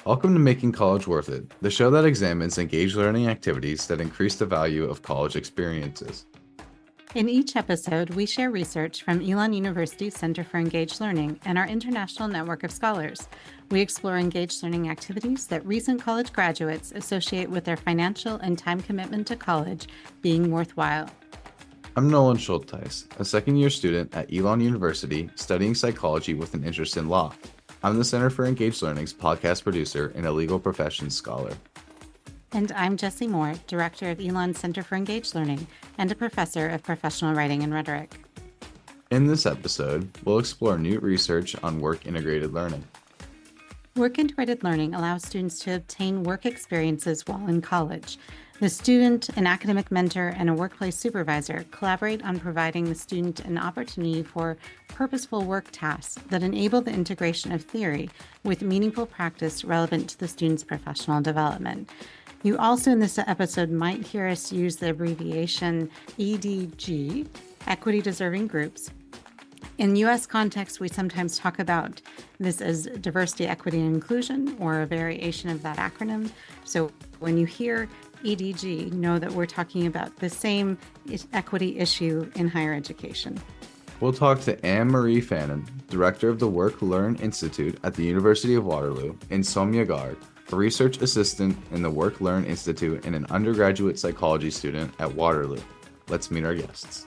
Welcome to Making College Worth It, the show that examines engaged learning activities that increase the value of college experiences. In each episode, we share research from Elon University's Center for Engaged Learning and our international network of scholars. We explore engaged learning activities that recent college graduates associate with their financial and time commitment to college being worthwhile. I'm Nolan Schultheis, a second-year student at Elon University studying psychology with an interest in law. I'm the Center for Engaged Learning's podcast producer and a legal professions scholar. And I'm Jessie Moore, Director of Elon's Center for Engaged Learning and a professor of professional writing and rhetoric. In this episode, we'll explore new research on work-integrated learning. Work-integrated learning allows students to obtain work experiences while in college. The student, an academic mentor, and a workplace supervisor collaborate on providing the student an opportunity for purposeful work tasks that enable the integration of theory with meaningful practice relevant to the student's professional development. You also, in this episode, might hear us use the abbreviation EDG, Equity Deserving Groups. In U.S. context, we sometimes talk about this as diversity, equity, and inclusion, or a variation of that acronym. So when you hear EDG, know that we're talking about the same equity issue in higher education. We'll talk to Anne-Marie Fannon, Director of the Work-Learn Institute at the University of Waterloo, and Soumya Garg, a research assistant in the Work-Learn Institute and an undergraduate psychology student at Waterloo. Let's meet our guests.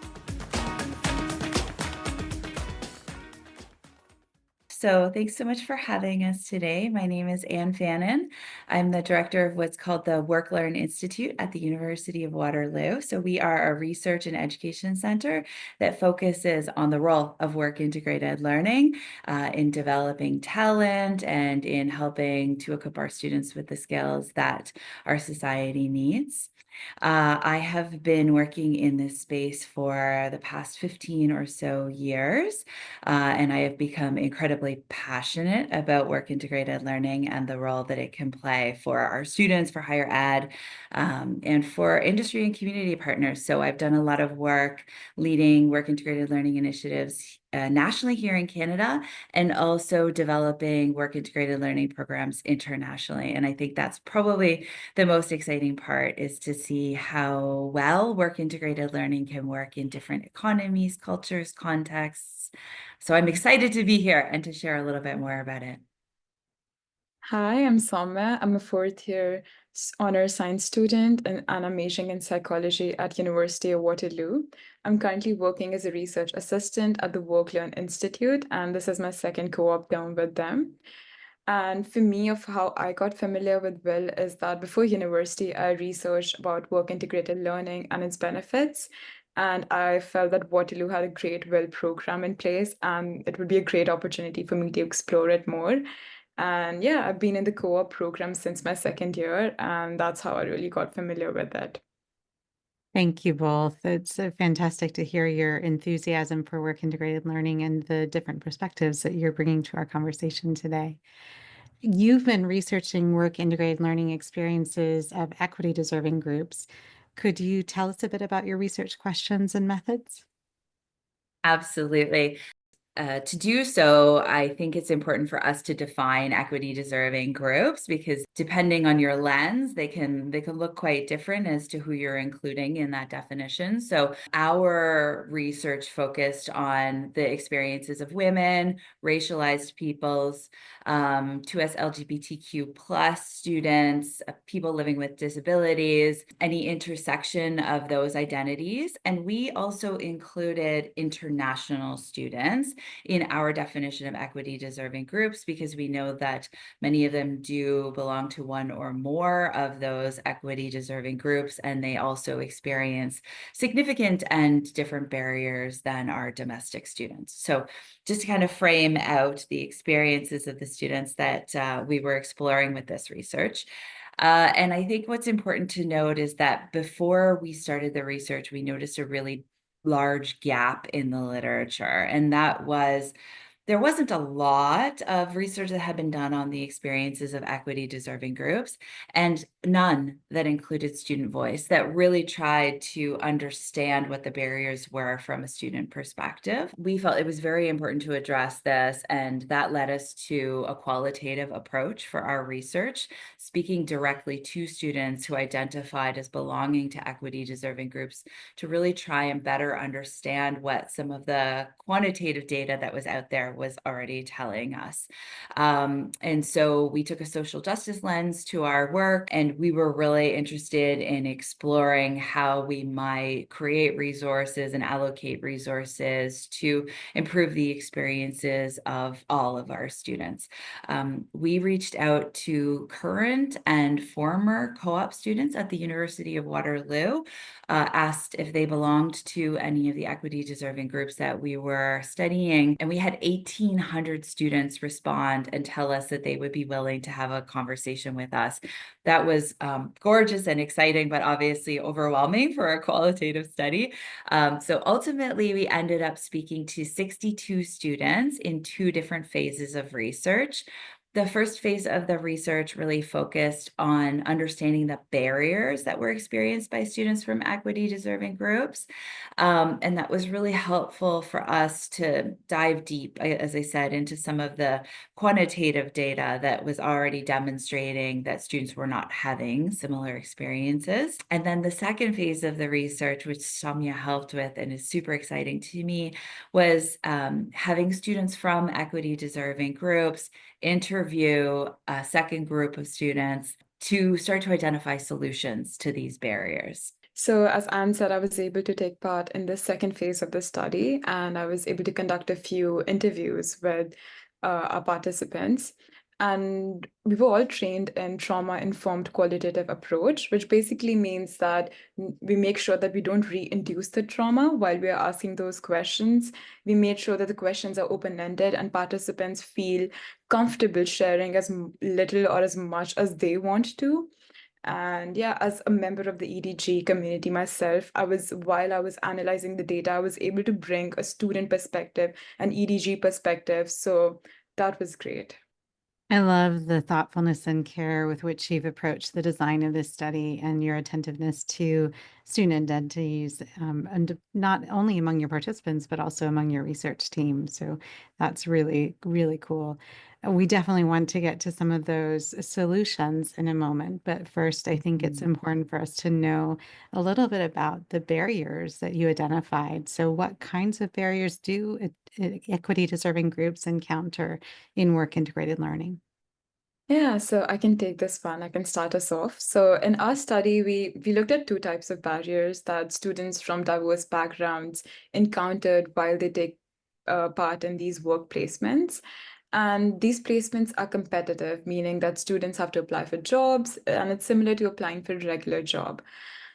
So thanks so much for having us today. My name is Anne Fannon. I'm the director of what's called the Work-Learn Institute at the University of Waterloo. So we are a research and education center that focuses on the role of work-integrated learning in developing talent and in helping to equip our students with the skills that our society needs. I have been working in this space for the past 15 or so years, and I have become incredibly passionate about work-integrated learning and the role that it can play for our students, for higher ed, and for industry and community partners. So I've done a lot of work leading work-integrated learning initiatives nationally here in Canada, and also developing work-integrated learning programs internationally. And I think that's probably the most exciting part, is to see how well work-integrated learning can work in different economies, cultures, contexts. So I'm excited to be here and to share a little bit more about it. Hi, I'm Soumya. I'm a fourth-year honors science student and I'm majoring in psychology at University of Waterloo. I'm currently working as a research assistant at the Work-Learn Institute, and this is my second co-op term with them. And for me, of how I got familiar with WIL is that before university, I researched about work-integrated learning and its benefits. And I felt that Waterloo had a great WIL program in place, and it would be a great opportunity for me to explore it more. And yeah, I've been in the co-op program since my second year, and that's how I really got familiar with it. Thank you both. It's fantastic to hear your enthusiasm for work-integrated learning and the different perspectives that you're bringing to our conversation today. You've been researching work-integrated learning experiences of equity-deserving groups. Could you tell us a bit about your research questions and methods? Absolutely. To do so, I think it's important for us to define equity deserving groups, because depending on your lens, they can look quite different as to who you're including in that definition. So our research focused on the experiences of women, racialized peoples, 2S LGBTQ plus students, people living with disabilities, any intersection of those identities. And we also included international students in our definition of equity deserving groups, because we know that many of them do belong to one or more of those equity deserving groups, and they also experience significant and different barriers than our domestic students. So just to kind of frame out the experiences of the students that we were exploring with this research. And I think what's important to note is that before we started the research, we noticed a really large gap in the literature, and that was There wasn't a lot of research that had been done on the experiences of equity deserving groups, and none that included student voice that really tried to understand what the barriers were from a student perspective. We felt it was very important to address this, and that led us to a qualitative approach for our research, speaking directly to students who identified as belonging to equity deserving groups to really try and better understand what some of the quantitative data that was out there was already telling us. And so we took a social justice lens to our work, and we were really interested in exploring how we might create resources and allocate resources to improve the experiences of all of our students. We reached out to current and former co-op students at the University of Waterloo, asked if they belonged to any of the equity deserving groups that we were studying. And we had 1,800 students respond and tell us that they would be willing to have a conversation with us. That was gorgeous and exciting, but obviously overwhelming for a qualitative study. So ultimately, we ended up speaking to 62 students in 2 different phases of research. The first phase of the research really focused on understanding the barriers that were experienced by students from equity deserving groups. And that was really helpful for us to dive deep, as I said, into some of the quantitative data that was already demonstrating that students were not having similar experiences. And then the second phase of the research, which Soumya helped with and is super exciting to me, was having students from equity deserving groups interview a second group of students to start to identify solutions to these barriers. So, as Anne said, I was able to take part in the second phase of the study, and I was able to conduct a few interviews with our participants. And we were all trained in trauma-informed qualitative approach, which basically means that we make sure that we don't reinduce the trauma while we are asking those questions. We made sure that the questions are open-ended and participants feel comfortable sharing as little or as much as they want to. And yeah, as a member of the EDG community myself, while I was analyzing the data, I was able to bring a student perspective, an EDG perspective. So that was great. I love the thoughtfulness and care with which you've approached the design of this study and your attentiveness to student identities, and not only among your participants, but also among your research team. So that's really, really cool. We definitely want to get to some of those solutions in a moment. But first, I think it's important for us to know a little bit about the barriers that you identified. So what kinds of barriers do equity deserving groups encounter in work integrated learning? Yeah, so I can take this one. I can start us off. So in our study, we looked at 2 types of barriers that students from diverse backgrounds encountered while they take part in these work placements. And these placements are competitive, meaning that students have to apply for jobs, and it's similar to applying for a regular job.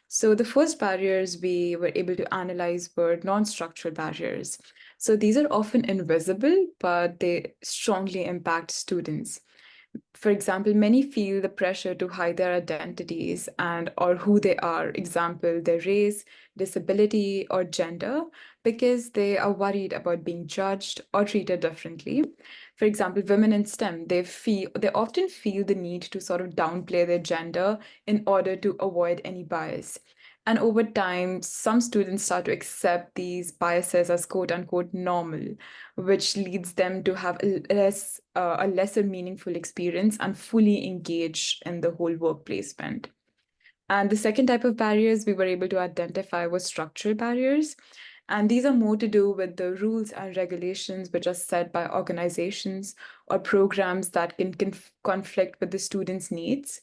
So the first barriers we were able to analyze were non-structural barriers. So these are often invisible, but they strongly impact students. For example, many feel the pressure to hide their identities and or who they are, example, their race, disability, or gender, because they are worried about being judged or treated differently. For example, women in STEM, they often feel the need to sort of downplay their gender in order to avoid any bias. And over time, some students start to accept these biases as quote unquote normal, which leads them to have a lesser meaningful experience and fully engage in the whole work placement. And the second type of barriers we were able to identify was structural barriers. And these are more to do with the rules and regulations which are set by organizations or programs that can conflict with the students' needs.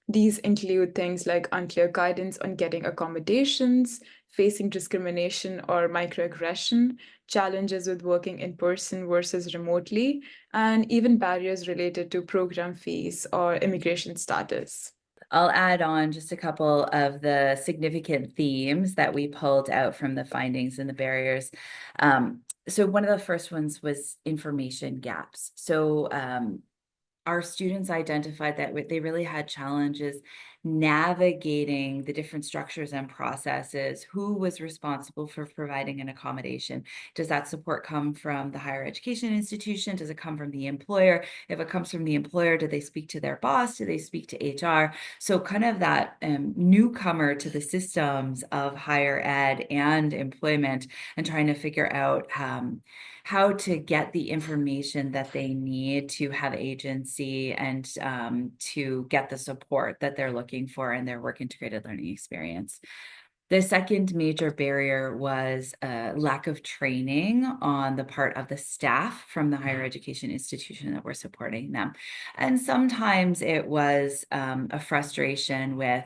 These include things like unclear guidance on getting accommodations, facing discrimination or microaggression, challenges with working in person versus remotely, and even barriers related to program fees or immigration status. I'll add on just a couple of the significant themes that we pulled out from the findings and the barriers. So one of the first ones was information gaps. So our students identified that they really had challenges navigating the different structures and processes. Who was responsible for providing an accommodation? Does that support come from the higher education institution? Does it come from the employer? If it comes from the employer, do they speak to their boss? Do they speak to HR? So kind of that newcomer to the systems of higher ed and employment, and trying to figure out how to get the information that they need to have agency and to get the support that they're looking for in their work integrated learning experience. The second major barrier was a lack of training on the part of the staff from the higher education institution that were supporting them. And sometimes it was a frustration with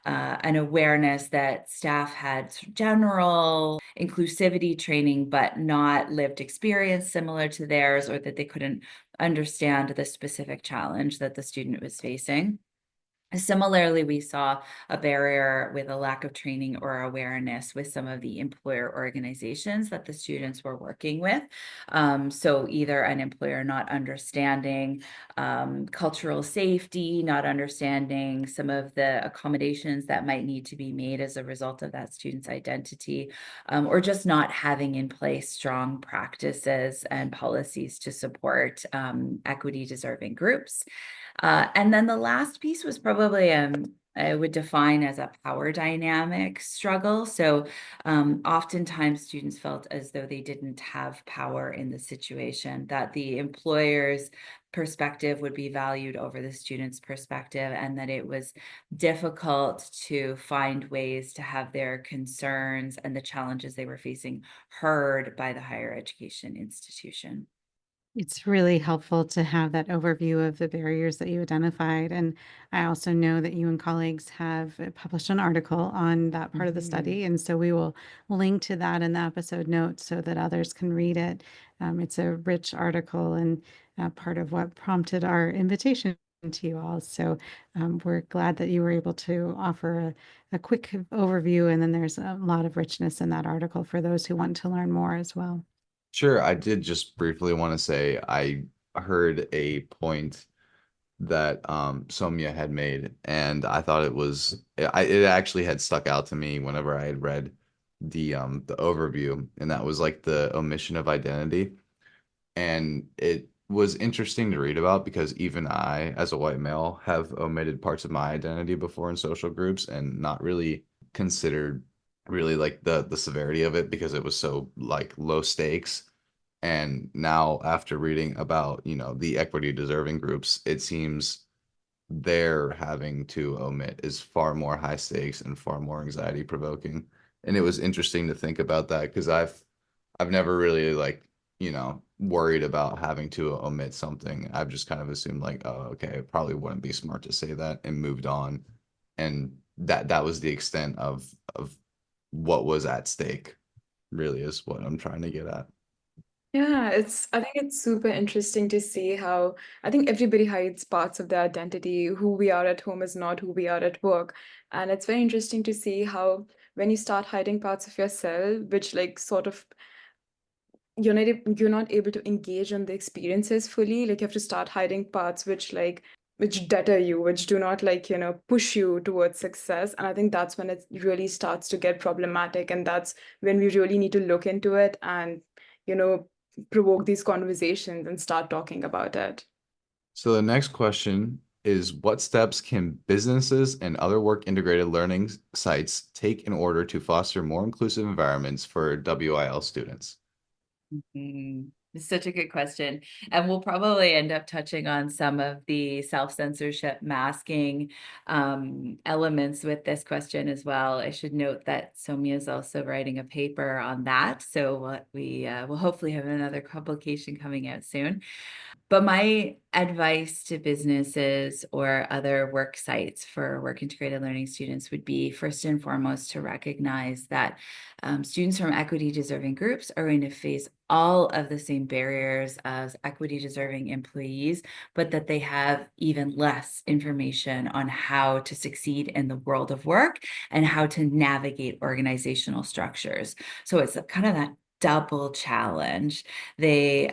an awareness that staff had general inclusivity training, but not lived experience similar to theirs, or that they couldn't understand the specific challenge that the student was facing. Similarly, we saw a barrier with a lack of training or awareness with some of the employer organizations that the students were working with. So either an employer not understanding cultural safety, not understanding some of the accommodations that might need to be made as a result of that student's identity, or just not having in place strong practices and policies to support equity deserving groups. And then the last piece was probably I would define as a power dynamic struggle. So oftentimes students felt as though they didn't have power in the situation, that the employer's perspective would be valued over the student's perspective, and that it was difficult to find ways to have their concerns and the challenges they were facing heard by the higher education institution. It's really helpful to have that overview of the barriers that you identified. And I also know that you and colleagues have published an article on that part of the study. And so we will link to that in the episode notes so that others can read it. It's a rich article and part of what prompted our invitation to you all. So we're glad that you were able to offer a quick overview. And then there's a lot of richness in that article for those who want to learn more as well. Sure, I did just briefly want to say I heard a point that Soumya had made, and I thought it actually had stuck out to me whenever I had read the overview, and that was like the omission of identity. And it was interesting to read about because even I, as a white male, have omitted parts of my identity before in social groups and not really considered really like the severity of it because it was so like low stakes. And now after reading about, the equity deserving groups, it seems their having to omit is far more high stakes and far more anxiety provoking. And it was interesting to think about that because I've never really like, worried about having to omit something. I've just kind of assumed like, oh, okay, it probably wouldn't be smart to say that and moved on. And that was the extent of what was at stake, really is what I'm trying to get at. Yeah, I think it's super interesting to see how I think everybody hides parts of their identity. Who we are at home is not who we are at work. And it's very interesting to see how when you start hiding parts of yourself, which like sort of you're not able to engage in the experiences fully. Like you have to start hiding parts which deter you, which do not push you towards success. And I think that's when it really starts to get problematic. And that's when we really need to look into it and, you know, provoke these conversations and start talking about it. So the next question is what steps can businesses and other work integrated learning sites take in order to foster more inclusive environments for WIL students? It's such a good question. And we'll probably end up touching on some of the self-censorship masking elements with this question as well. I should note that Soumya is also writing a paper on that. So we will hopefully have another publication coming out soon. But my advice to businesses or other work sites for work integrated learning students would be first and foremost to recognize that students from equity deserving groups are going to face all of the same barriers as equity deserving employees, but that they have even less information on how to succeed in the world of work and how to navigate organizational structures. So it's kind of that double challenge. They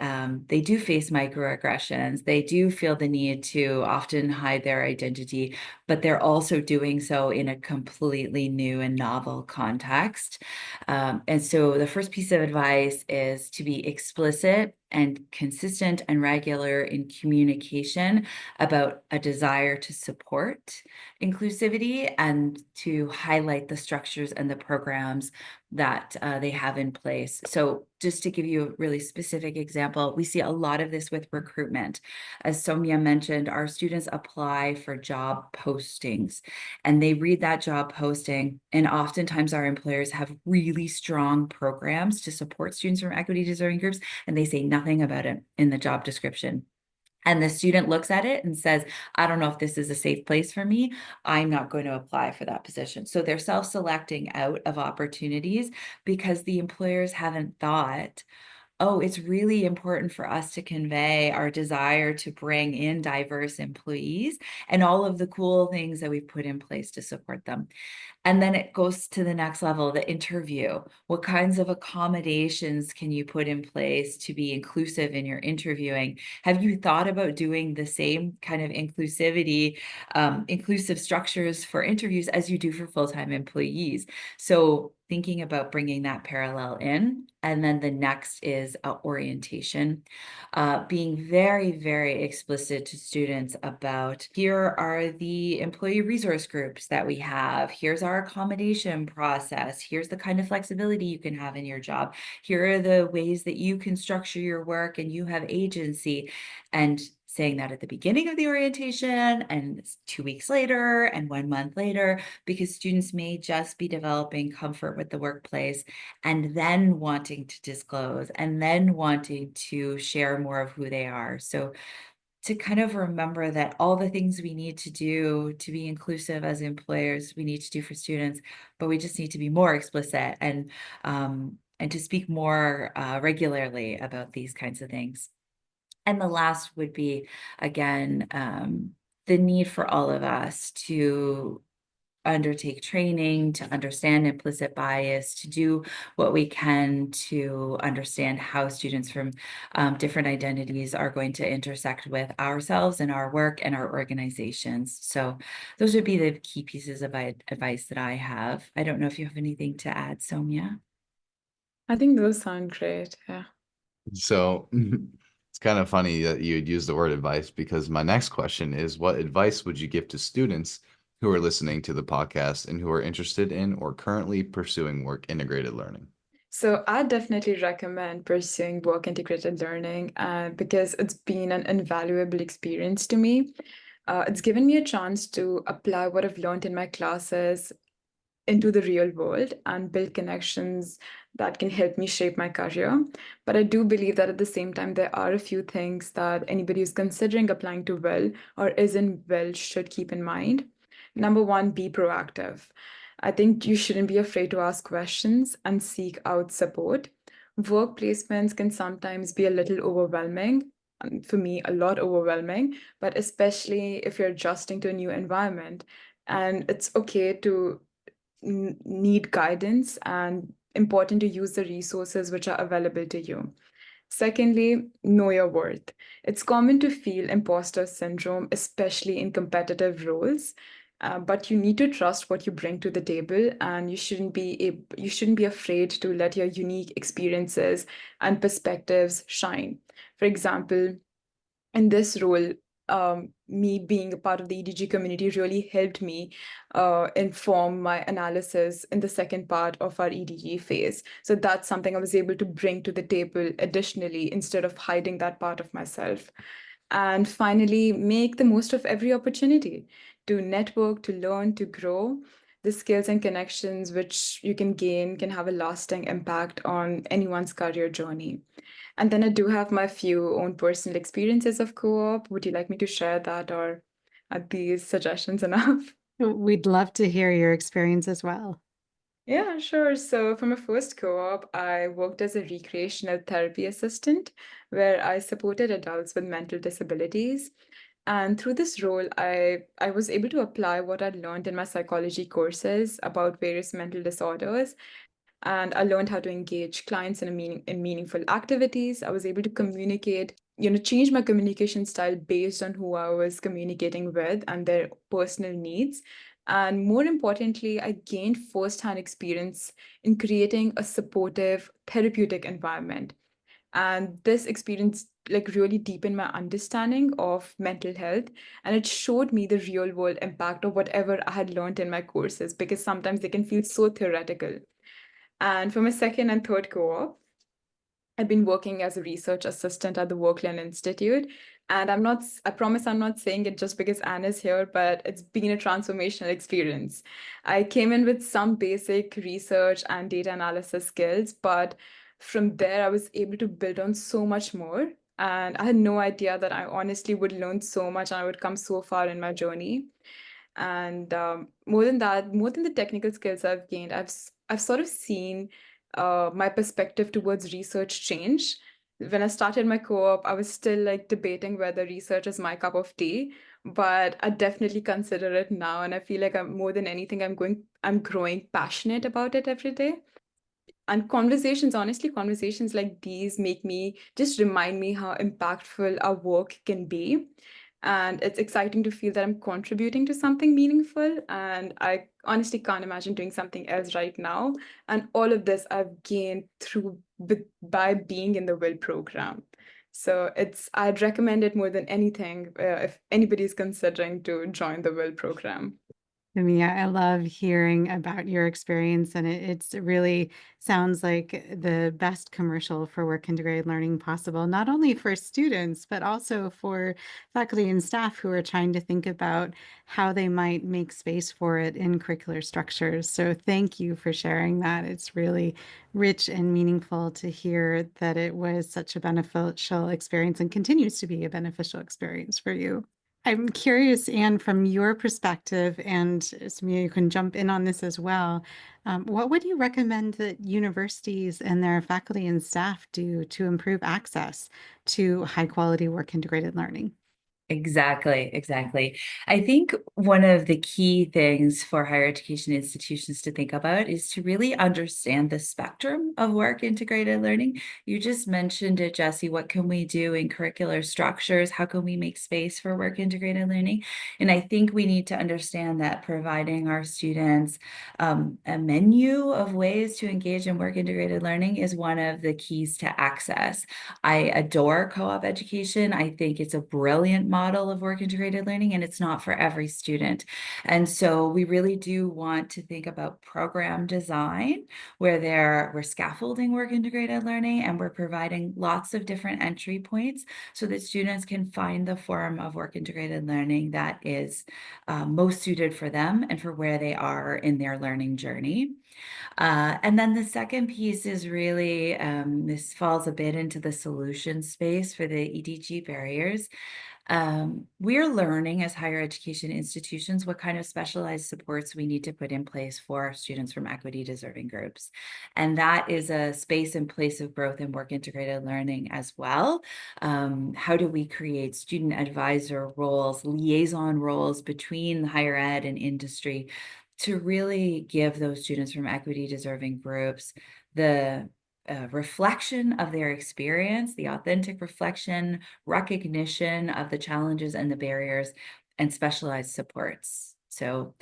do face microaggressions. They do feel the need to often hide their identity, but they're also doing so in a completely new and novel context. And so the first piece of advice is to be explicit and consistent and regular in communication about a desire to support inclusivity and to highlight the structures and the programs that they have in place. So just to give you a really specific example, we see a lot of this with recruitment. As Soumya mentioned, our students apply for job postings and they read that job posting, and oftentimes our employers have really strong programs to support students from equity deserving groups, and they say nothing about it in the job description. And the student looks at it and says, I don't know if this is a safe place for me. I'm not going to apply for that position. So they're self-selecting out of opportunities because the employers haven't thought, oh, it's really important for us to convey our desire to bring in diverse employees and all of the cool things that we've put in place to support them. And then it goes to the next level, the interview. What kinds of accommodations can you put in place to be inclusive in your interviewing? Have you thought about doing the same kind of inclusivity, inclusive structures for interviews as you do for full-time employees? So thinking about bringing that parallel in. And then the next is orientation, being very, very explicit to students about, here are the employee resource groups that we have. Here's our accommodation process. Here's the kind of flexibility you can have in your job. Here are the ways that you can structure your work and you have agency. And saying that at the beginning of the orientation and 2 weeks later and 1 month later, because students may just be developing comfort with the workplace and then wanting to disclose and then wanting to share more of who they are. So to kind of remember that all the things we need to do to be inclusive as employers, we need to do for students, but we just need to be more explicit and to speak more regularly about these kinds of things. And the last would be, again, the need for all of us to undertake training, to understand implicit bias, to do what we can to understand how students from different identities are going to intersect with ourselves and our work and our organizations. So those would be the key pieces of advice that I have. I don't know if you have anything to add, Soumya. I think those sound great. Yeah. So it's kind of funny that you'd use the word advice, because my next question is, what advice would you give to students who are listening to the podcast and who are interested in or currently pursuing work integrated learning? So I definitely recommend pursuing work integrated learning because it's been an invaluable experience to me. It's given me a chance to apply what I've learned in my classes into the real world and build connections that can help me shape my career. But I do believe that at the same time, there are a few things that anybody who's considering applying to WELL or is in WELL should keep in mind. Number one, be proactive. I think you shouldn't be afraid to ask questions and seek out support. Work placements can sometimes be a little overwhelming, for me, a lot overwhelming, but especially if you're adjusting to a new environment. And it's okay to need guidance and important to use the resources which are available to you. Secondly, know your worth. It's common to feel imposter syndrome, especially in competitive roles. But you need to trust what you bring to the table, and you shouldn't be afraid to let your unique experiences and perspectives shine. For example, in this role, me being a part of the EDG community really helped me inform my analysis in the second part of our EDG phase. So that's something I was able to bring to the table additionally, instead of hiding that part of myself. And finally, make the most of every opportunity to network, to learn, to grow. The skills and connections which you can gain can have a lasting impact on anyone's career journey. And then I do have my few own personal experiences of co-op. Would you like me to share that, or are these suggestions enough? We'd love to hear your experience as well. Yeah, sure. So for my first co-op, I worked as a recreational therapy assistant where I supported adults with mental disabilities. And through this role, I was able to apply what I'd learned in my psychology courses about various mental disorders and I learned how to engage clients in meaningful activities. I was able to communicate, change my communication style based on who I was communicating with and their personal needs. And more importantly, I gained firsthand experience in creating a supportive, therapeutic environment. And this experience like really deepened my understanding of mental health, and it showed me the real world impact of whatever I had learned in my courses, because sometimes they can feel so theoretical. And for my second and third co-op, I've been working as a research assistant at the Workland Institute. And I promise I'm not saying it just because Anne is here, but it's been a transformational experience. I came in with some basic research and data analysis skills, but from there, I was able to build on so much more. And I had no idea that I honestly would learn so much and I would come so far in my journey. And more than that, more than the technical skills I've gained, I've sort of seen my perspective towards research change. When I started my co-op, I was still like debating whether research is my cup of tea, but I definitely consider it now, and I feel like I'm more than anything, I'm growing passionate about it every day. And honestly, conversations like these just remind me how impactful our work can be. And it's exciting to feel that I'm contributing to something meaningful. And I honestly can't imagine doing something else right now. And all of this I've gained by being in the WIL program. So I'd recommend it more than anything if anybody's considering to join the WIL program. Mia, I love hearing about your experience, and it's really sounds like the best commercial for work integrated learning possible, not only for students, but also for faculty and staff who are trying to think about how they might make space for it in curricular structures. So thank you for sharing that. It's really rich and meaningful to hear that it was such a beneficial experience and continues to be a beneficial experience for you. I'm curious, Anne, from your perspective, and Soumya, you can jump in on this as well. What would you recommend that universities and their faculty and staff do to improve access to high quality work integrated learning? Exactly. I think one of the key things for higher education institutions to think about is to really understand the spectrum of work integrated learning. You just mentioned it, Jesse. What can we do in curricular structures? How can we make space for work integrated learning? And I think we need to understand that providing our students a menu of ways to engage in work integrated learning is one of the keys to access. I adore co-op education. I think it's a brilliant model of work integrated learning, and it's not for every student. And so we really do want to think about program design where we're scaffolding work integrated learning, and we're providing lots of different entry points so that students can find the form of work integrated learning that is most suited for them and for where they are in their learning journey. And then the second piece is really, this falls a bit into the solution space for the EDG barriers. We're learning as higher education institutions what kind of specialized supports we need to put in place for students from equity deserving groups. And that is a space and place of growth in work integrated learning as well. How do we create student advisor roles, liaison roles between higher ed and industry to really give those students from equity deserving groups the reflection of their experience, the authentic reflection, recognition of the challenges and the barriers, and specialized supports. So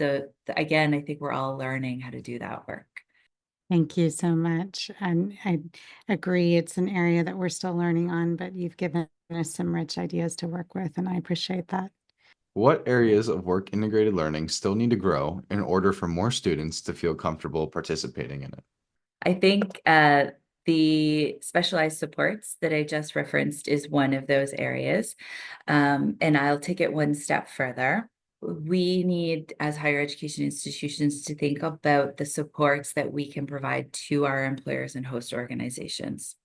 again, I think we're all learning how to do that work. Thank you so much. And I agree, it's an area that we're still learning on, but you've given us some rich ideas to work with, and I appreciate that. What areas of work integrated learning still need to grow in order for more students to feel comfortable participating in it? I think the specialized supports that I just referenced is one of those areas. And I'll take it one step further. We need, as higher education institutions, to think about the supports that we can provide to our employers and host organizations.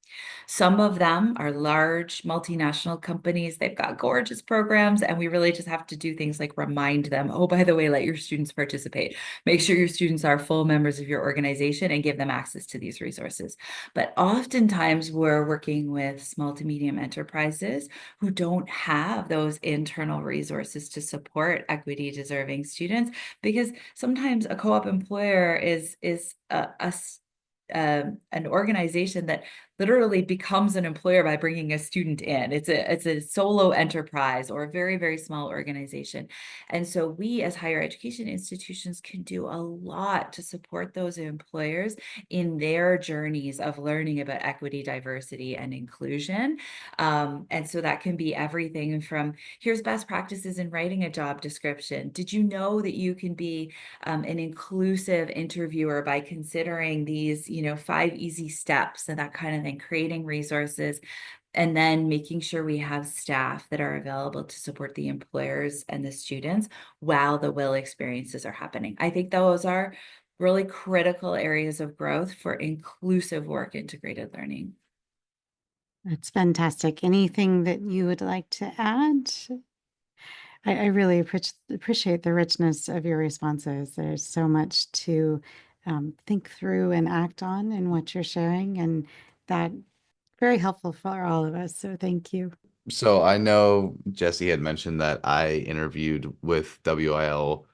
Some of them are large multinational companies. They've got gorgeous programs, and we really just have to do things like remind them, oh, by the way, let your students participate. Make sure your students are full members of your organization and give them access to these resources. But oftentimes we're working with small to medium enterprises who don't have those internal resources to support equity deserving students, because sometimes a co-op employer is an organization that literally becomes an employer by bringing a student in. It's a solo enterprise or a very, very small organization. And so we as higher education institutions can do a lot to support those employers in their journeys of learning about equity, diversity, and inclusion. And so that can be everything from, here's best practices in writing a job description. Did you know that you can be an inclusive interviewer by considering these, 5 easy steps and that kind of thing, creating resources, and then making sure we have staff that are available to support the employers and the students while the WIL experiences are happening. I think those are really critical areas of growth for inclusive work integrated learning. That's fantastic. Anything that you would like to add? I really appreciate the richness of your responses. There's so much to think through and act on in what you're sharing, and that very helpful for all of us. So thank you. So I know Jesse had mentioned that I interviewed with WIL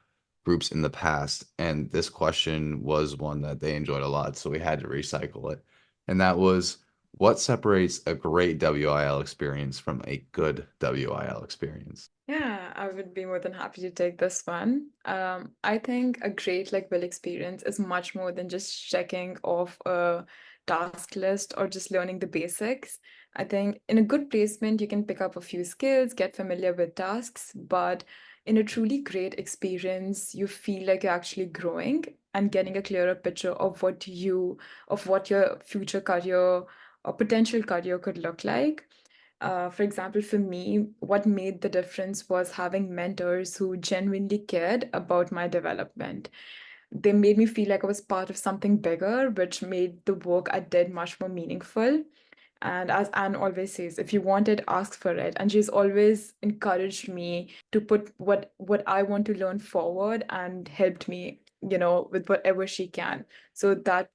groups in the past, and this question was one that they enjoyed a lot, so we had to recycle it. And that was, what separates a great WIL experience from a good WIL experience? Yeah, I would be more than happy to take this one. I think a great WIL experience is much more than just checking off a task list or just learning the basics. I think in a good placement, you can pick up a few skills, get familiar with tasks, but in a truly great experience, you feel like you're actually growing and getting a clearer picture of what your future career or potential career could look like. For example, for me, what made the difference was having mentors who genuinely cared about my development. They made me feel like I was part of something bigger, which made the work I did much more meaningful. And as Anne always says, if you want it, ask for it. And she's always encouraged me to put what I want to learn forward and helped me, with whatever she can. So that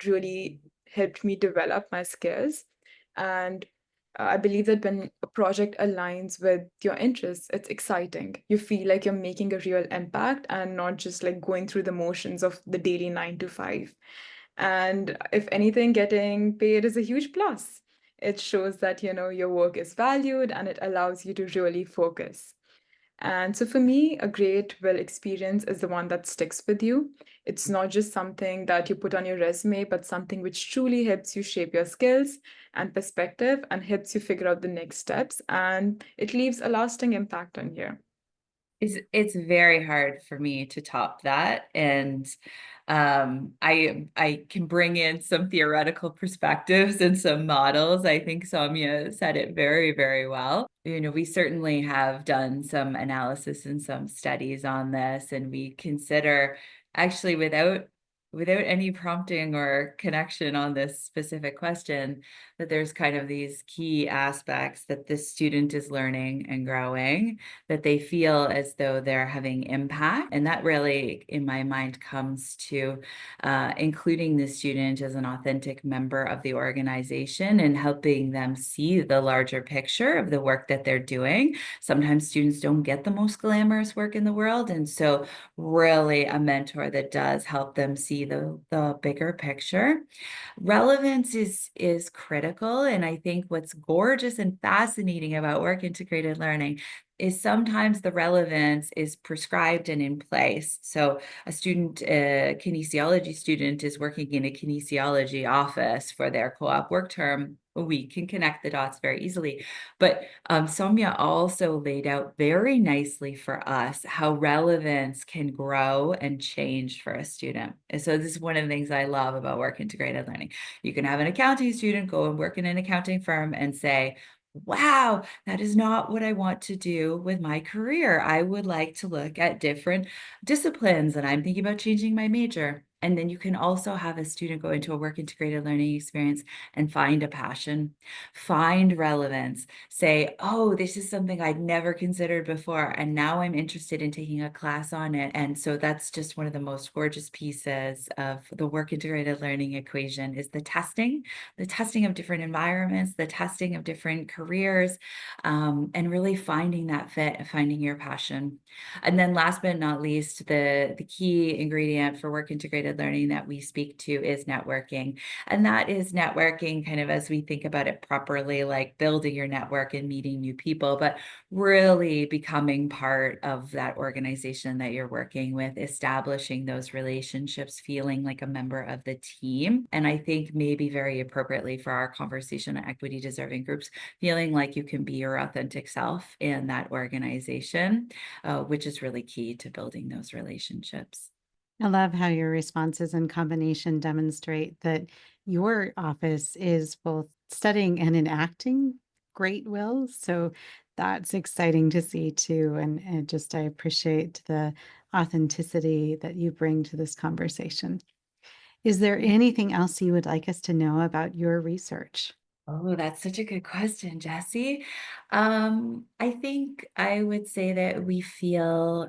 really helped me develop my skills. And I believe that when a project aligns with your interests, it's exciting. You feel like you're making a real impact and not just going through the motions of the daily 9 to 5. And if anything, getting paid is a huge plus. It shows that, your work is valued and it allows you to really focus. And so for me, a great WIL experience is the one that sticks with you. It's not just something that you put on your resume, but something which truly helps you shape your skills and perspective and helps you figure out the next steps. And it leaves a lasting impact on you. It's very hard for me to top that. And I can bring in some theoretical perspectives and some models. I think Soumya said it very, very well. We certainly have done some analysis and some studies on this, and we consider actually without any prompting or connection on this specific question, that there's kind of these key aspects that the student is learning and growing, that they feel as though they're having impact. And that really, in my mind, comes to including the student as an authentic member of the organization and helping them see the larger picture of the work that they're doing. Sometimes students don't get the most glamorous work in the world. And so really a mentor that does help them see the bigger picture. Relevance is critical. And I think what's gorgeous and fascinating about work integrated learning is sometimes the relevance is prescribed and in place. So a student, a kinesiology student, is working in a kinesiology office for their co-op work term. We can connect the dots very easily. But Soumya also laid out very nicely for us how relevance can grow and change for a student. And so this is one of the things I love about work integrated learning. You can have an accounting student go and work in an accounting firm and say, wow, that is not what I want to do with my career. I would like to look at different disciplines, and I'm thinking about changing my major. And then you can also have a student go into a work integrated learning experience and find a passion, find relevance, say, oh, this is something I'd never considered before, and now I'm interested in taking a class on it. And so that's just one of the most gorgeous pieces of the work integrated learning equation is the testing of different environments, the testing of different careers, and really finding that fit and finding your passion. And then last but not least, the key ingredient for work integrated integrated learning that we speak to is networking. And that is networking kind of as we think about it properly, like building your network and meeting new people, but really becoming part of that organization that you're working with, establishing those relationships, feeling like a member of the team. And I think maybe very appropriately for our conversation on equity deserving groups, feeling like you can be your authentic self in that organization, which is really key to building those relationships. I love how your responses in combination demonstrate that your office is both studying and enacting great wills. So that's exciting to see too. And just I appreciate the authenticity that you bring to this conversation. Is there anything else you would like us to know about your research? Oh, that's such a good question, Jesse. I think I would say that we feel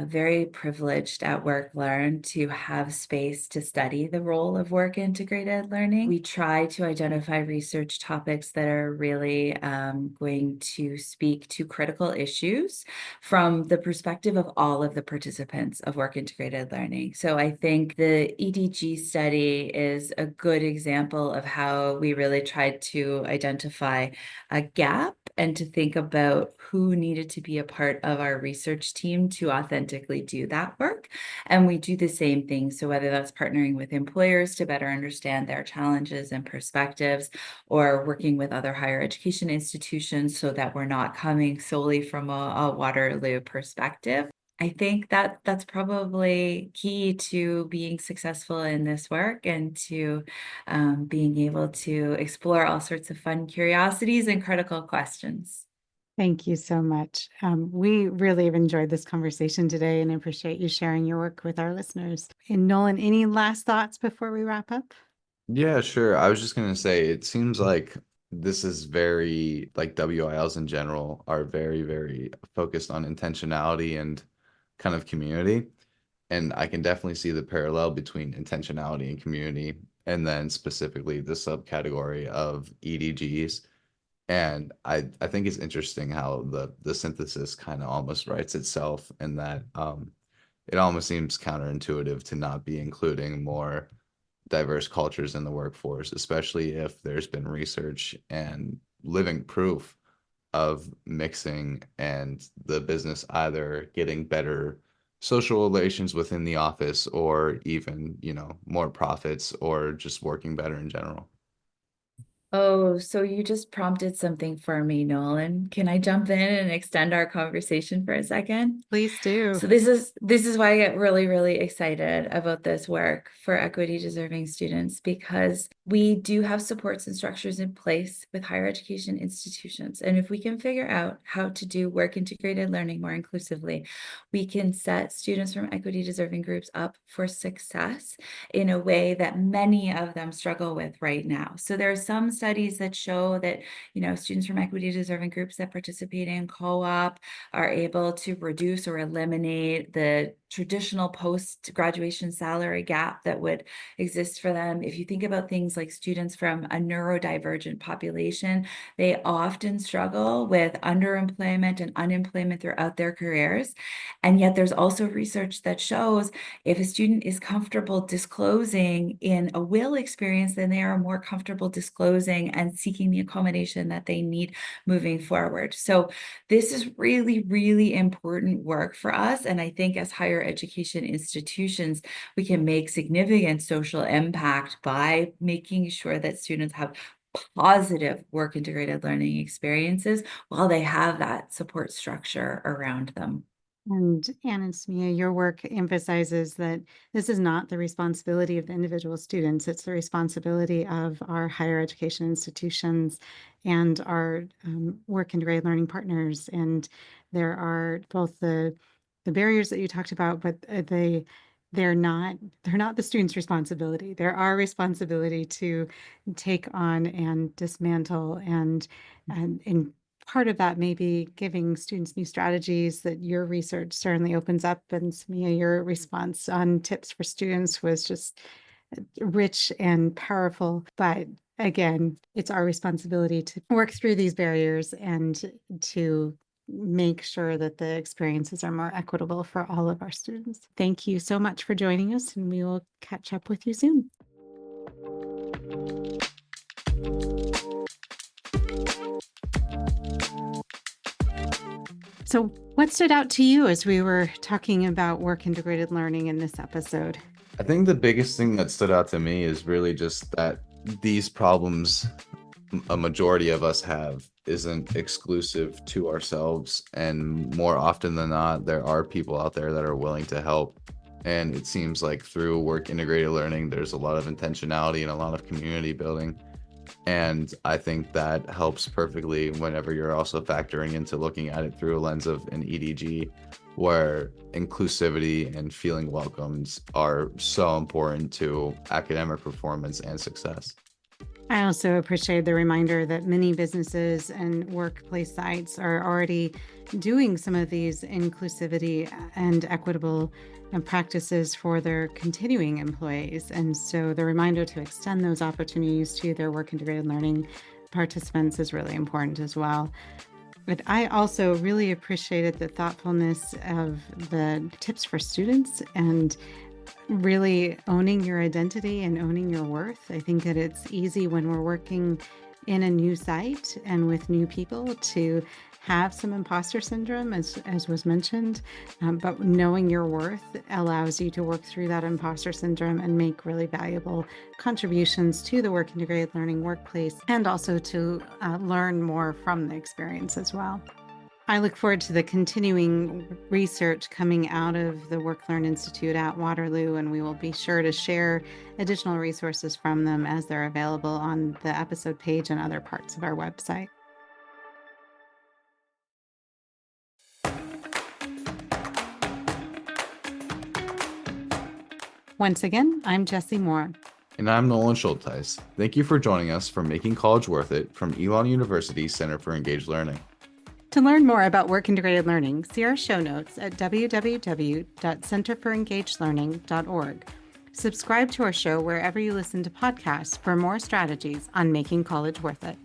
very privileged at Work Learn to have space to study the role of work integrated learning. We try to identify research topics that are really going to speak to critical issues from the perspective of all of the participants of work integrated learning. So I think the EDG study is a good example of how we really tried to identify a gap and to think about who needed to be a part of our research team to authentically do that work. And we do the same thing. So whether that's partnering with employers to better understand their challenges and perspectives, or working with other higher education institutions so that we're not coming solely from a Waterloo perspective. I think that that's probably key to being successful in this work and to being able to explore all sorts of fun curiosities and critical questions. Thank you so much. We really have enjoyed this conversation today and appreciate you sharing your work with our listeners. And Nolan, any last thoughts before we wrap up? Yeah, sure. I was just gonna say it seems like this is very like WILs in general are very, very focused on intentionality and kind of community. And I can definitely see the parallel between intentionality and community, and then specifically the subcategory of EDGs. And I think it's interesting how the synthesis kind of almost writes itself, and that it almost seems counterintuitive to not be including more diverse cultures in the workforce, especially if there's been research and living proof of mixing and the business either getting better social relations within the office or even, more profits or just working better in general. Oh, so you just prompted something for me, Nolan. Can I jump in and extend our conversation for a second? Please do. So this is why I get really, really excited about this work for equity deserving students, because we do have supports and structures in place with higher education institutions. And if we can figure out how to do work integrated learning more inclusively, we can set students from equity deserving groups up for success in a way that many of them struggle with right now. So there are some studies that show that, students from equity deserving groups that participate in co-op are able to reduce or eliminate the traditional post-graduation salary gap that would exist for them. If you think about things like students from a neurodivergent population, they often struggle with underemployment and unemployment throughout their careers. And yet there's also research that shows if a student is comfortable disclosing in a will experience, then they are more comfortable disclosing and seeking the accommodation that they need moving forward. So this is really, really important work for us. And I think as higher education institutions, we can make significant social impact by making sure that students have positive work integrated learning experiences while they have that support structure around them. And Anne and Soumya, your work emphasizes that this is not the responsibility of the individual students. It's the responsibility of our higher education institutions and our work integrated learning partners. And there are both the barriers that you talked about, but they're not the students' responsibility. They're our responsibility to take on and dismantle and part of that may be giving students new strategies that your research certainly opens up. And Soumya, your response on tips for students was just rich and powerful. But again, it's our responsibility to work through these barriers and to make sure that the experiences are more equitable for all of our students. Thank you so much for joining us, and we will catch up with you soon. So, what stood out to you as we were talking about work integrated learning in this episode? I think the biggest thing that stood out to me is really just that these problems a majority of us have isn't exclusive to ourselves, and more often than not there are people out there that are willing to help. And it seems like through work integrated learning there's a lot of intentionality and a lot of community building, and I think that helps perfectly whenever you're also factoring into looking at it through a lens of an EDG, where inclusivity and feeling welcomed are so important to academic performance and success. I also appreciate the reminder that many businesses and workplace sites are already doing some of these inclusivity and equitable practices for their continuing employees. And so the reminder to extend those opportunities to their work integrated learning participants is really important as well. But I also really appreciated the thoughtfulness of the tips for students and really owning your identity and owning your worth. I think that it's easy when we're working in a new site and with new people to have some imposter syndrome, as was mentioned, but knowing your worth allows you to work through that imposter syndrome and make really valuable contributions to the work integrated learning workplace, and also to learn more from the experience as well. I look forward to the continuing research coming out of the Work Learn Institute at Waterloo, and we will be sure to share additional resources from them as they're available on the episode page and other parts of our website. Once again, I'm Jessie Moore. And I'm Nolan Schulteis. Thank you for joining us for Making College Worth It from Elon University Center for Engaged Learning. To learn more about work integrated learning, see our show notes at www.centerforengagedlearning.org. Subscribe to our show wherever you listen to podcasts for more strategies on making college worth it.